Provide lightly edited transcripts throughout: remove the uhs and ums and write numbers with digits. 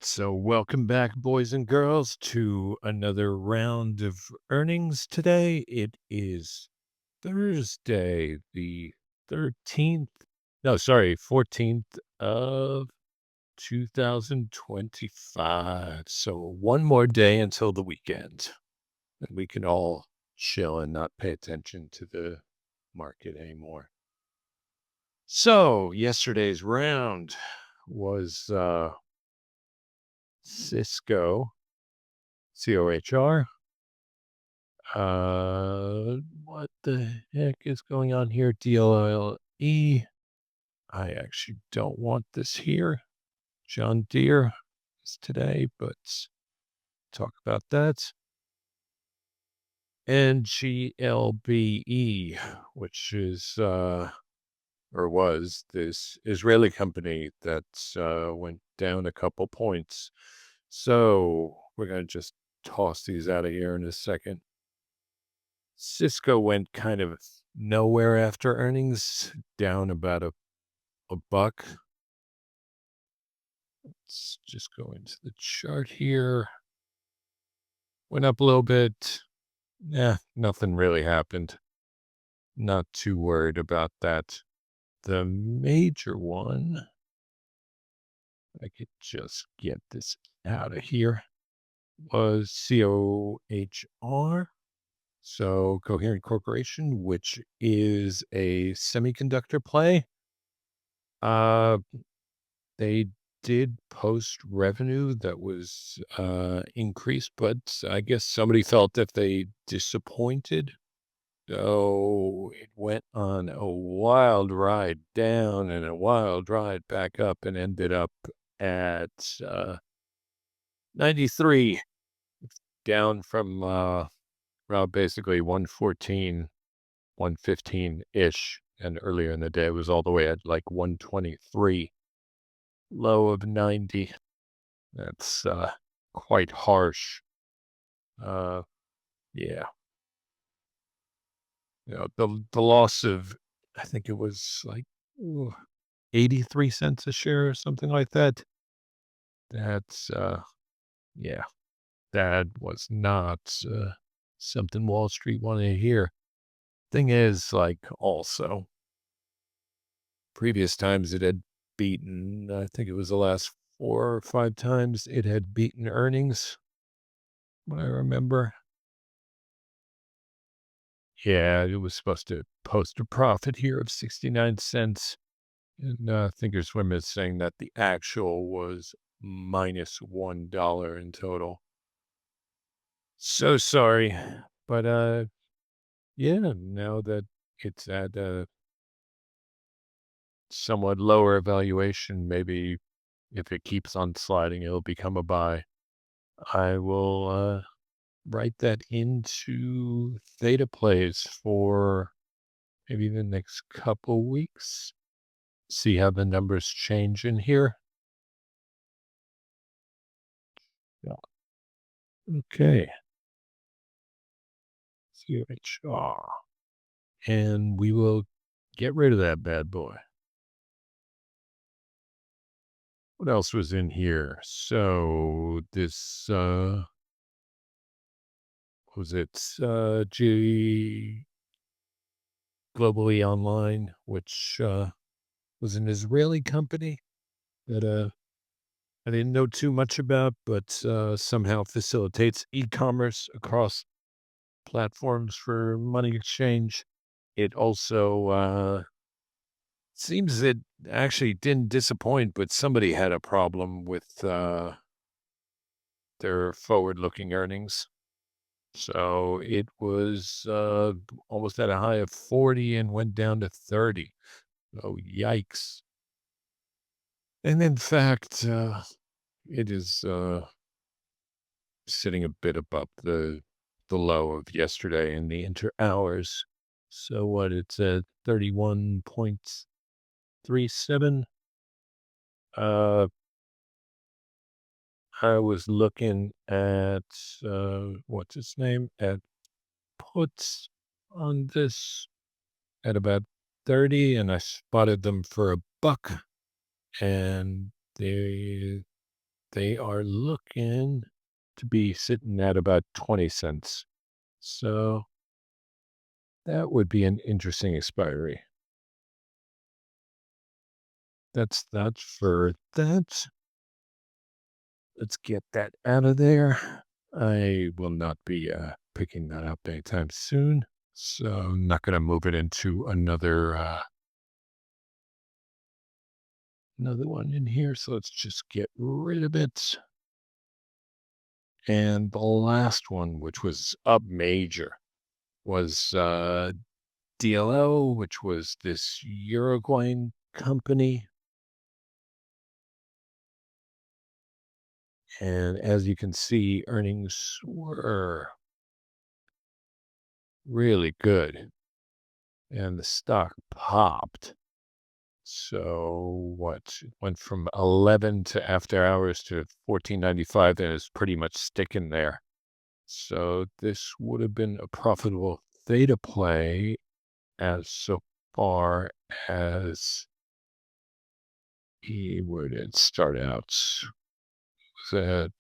So, welcome back, boys and girls, to another round of earnings today. It is Thursday, the 13th, no, sorry, 14th of 2025. So, one more day until the weekend, and we can all chill and not pay attention to the market anymore. So, yesterday's round was Cisco, COHR. What the heck is going on here? DLLE. I actually don't want this here. John Deere is today, but talk about that. And GLBE, which is or was this Israeli company that went down a couple points. So we're gonna just toss these out of here in a second. Cisco went kind of nowhere after earnings, down about a buck. Let's just go into the chart here. Went up a little bit. Yeah, nothing really happened. Not too worried about that. The major one, I could just get this out of here, was COHR. So Coherent Corporation, which is a semiconductor play. Uh, They did post revenue that was, increased, but I guess somebody felt that they disappointed. So it went on a wild ride down and a wild ride back up and ended up at, 93, down from, well, basically 114, 115-ish, and earlier in the day, it was all the way at, like, 123, low of 90. That's, quite harsh. Uh, yeah. The loss of, I think it was like, ooh, 83 cents a share or something like that. That's, yeah, that was not, something Wall Street wanted to hear. Thing is, like, also, previous times it had beaten, I think it was the last 4 or 5 times it had beaten earnings, what I remember. Yeah, it was supposed to post a profit here of 69 cents. And Thinkorswim is saying that the actual was minus $1 in total. So sorry. But yeah, now that it's at a somewhat lower valuation, maybe if it keeps on sliding, it'll become a buy. I will write that into Theta plays for maybe the next couple weeks. See how the numbers change in here. Yeah. Okay. CHR. And we will get rid of that bad boy. What else was in here? So this was it G Globally Online, which was an Israeli company that I didn't know too much about, but somehow facilitates e-commerce across platforms for money exchange. It also seems it actually didn't disappoint, but somebody had a problem with their forward-looking earnings. So it was almost at a high of 40 and went down to 30. Oh, yikes. And in fact, it is sitting a bit above the low of yesterday in the inter hours. So what, it's at 31.37. Uh, I was looking at, what's its name, at puts on this at about 30, and I spotted them for a buck, and they they are looking to be sitting at about 20 cents. So that would be an interesting expiry. That's that for that. Let's get that out of there. I will not be picking that up anytime soon. So I'm not going to move it into another one in here. So let's just get rid of it. And the last one, which was up major, was DLO, which was this Uruguayan company. And as you can see, earnings were really good and the stock popped. So what it went from 11 to after hours to 14.95 and is pretty much sticking there. So this would have been a profitable theta play as so far as he would start out at.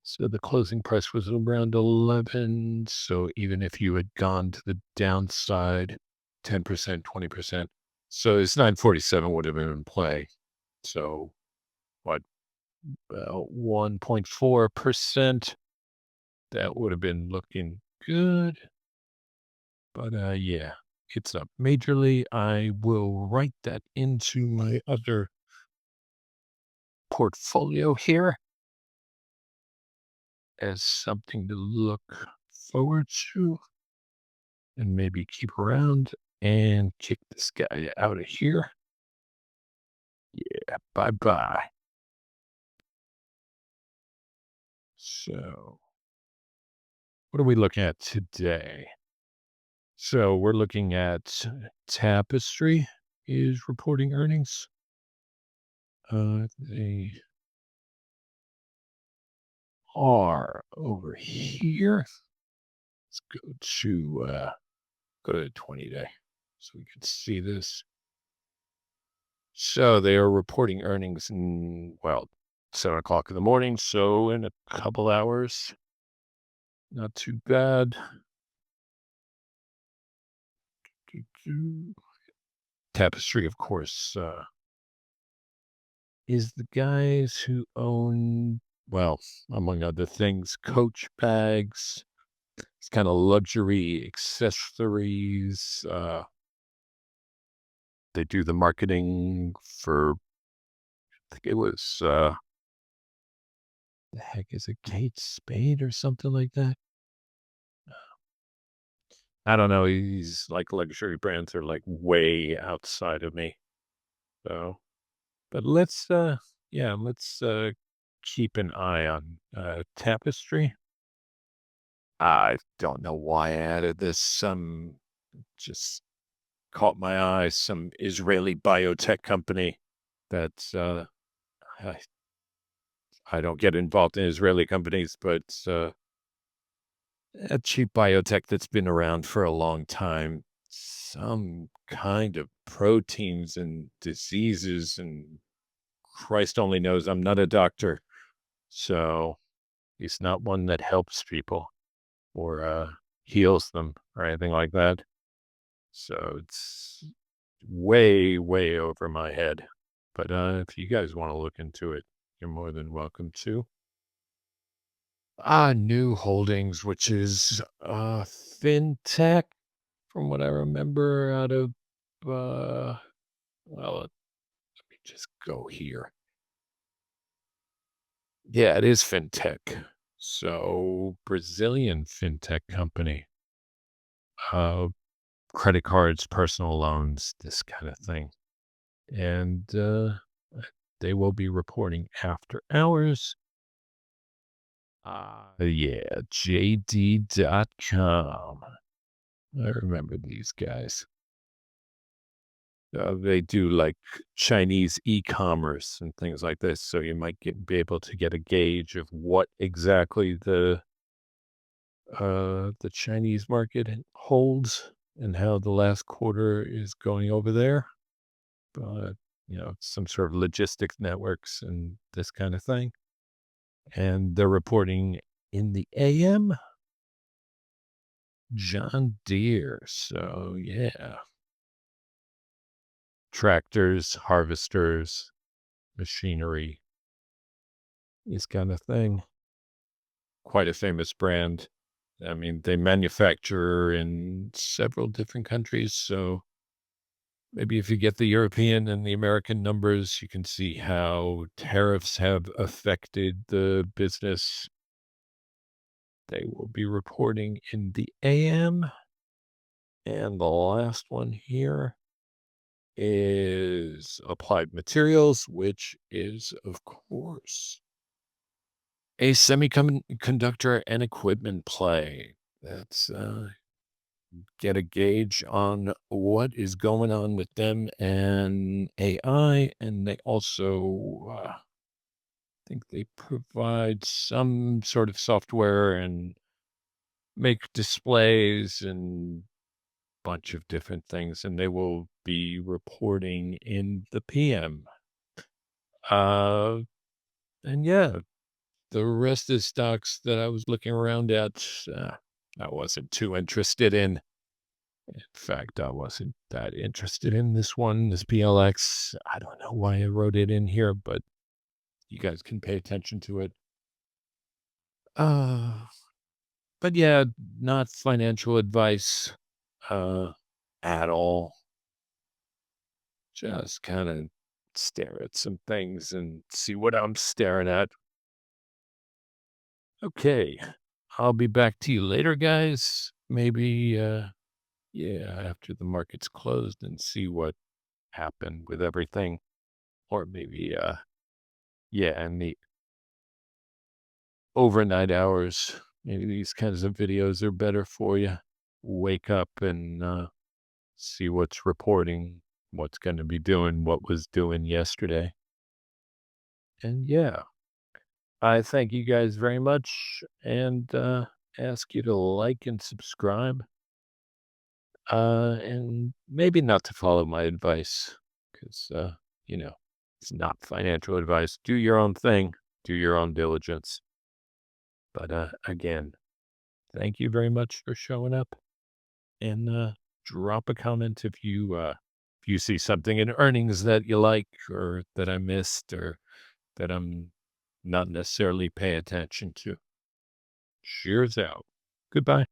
So the closing price was around 11. So even if you had gone to the downside, 10%, 20%. So it's 947 would have been in play. So what, 1.4%? That would have been looking good. But yeah, it's up majorly. I will write that into my other portfolio here as something to look forward to and maybe keep around and kick this guy out of here. Yeah, bye bye. So, what are we looking at today? So, we're looking at Tapestry is reporting earnings. They are over here. Let's go to the 20-day so we can see this. So they are reporting earnings in, well, 7 o'clock in the morning. So in a couple hours, not too bad. Tapestry, of course, is the guys who own, well, among other things, Coach bags. It's kind of luxury accessories. They do the marketing for, I think it was, the heck is it, Kate Spade or something like that? I don't know. These like luxury brands are like way outside of me. So, but let's keep an eye on Tapestry. I don't know why I added this. Some just caught my eye. Some Israeli biotech company that I, I don't get involved in Israeli companies, but a cheap biotech that's been around for a long time. Some kind of proteins and diseases, and Christ only knows I'm not a doctor. So he's not one that helps people or heals them or anything like that. So it's way, way over my head. But if you guys want to look into it, you're more than welcome to. New Holdings, which is fintech, from what I remember out of, well, let me just go here. Yeah, it is fintech. So Brazilian fintech company, uh, credit cards, personal loans, this kind of thing. And they will be reporting after hours. Yeah, JD.com. I remember these guys. They do like Chinese e-commerce and things like this, so you might be able to get a gauge of what exactly the Chinese market holds and how the last quarter is going over there. But some sort of logistics networks and this kind of thing. And they're reporting in the AM, John Deere. So, yeah, tractors, harvesters, machinery, this kind of thing. Quite a famous brand. I mean, they manufacture in several different countries. So maybe if you get the European and the American numbers, you can see how tariffs have affected the business. They will be reporting in the AM. And the last one here is Applied Materials, which is, of course, a semiconductor and equipment play. That's get a gauge on what is going on with them and AI, and they also think they provide some sort of software and make displays and bunch of different things, and they will be reporting in the PM. Uh, and yeah, the rest of the stocks that I was looking around at, I wasn't too interested in. In fact, I wasn't that interested in this one, this PLX. I don't know why I wrote it in here, but you guys can pay attention to it. Uh, but yeah, not financial advice, uh, at all. Just kind of stare at some things and see what I'm staring at. Okay. I'll be back to you later, guys. Maybe, yeah, after the market's closed and see what happened with everything. Or maybe, yeah, in the overnight hours, maybe these kinds of videos are better for you. Wake up and see what's reporting, what's going to be doing, what was doing yesterday. And yeah, I thank you guys very much and ask you to like and subscribe. And maybe not to follow my advice because, you know, it's not financial advice. Do your own thing, do your own diligence. But again, thank you very much for showing up and drop a comment if you see something in earnings that you like or that I missed or that I'm not necessarily paying attention to. Cheers out. Goodbye.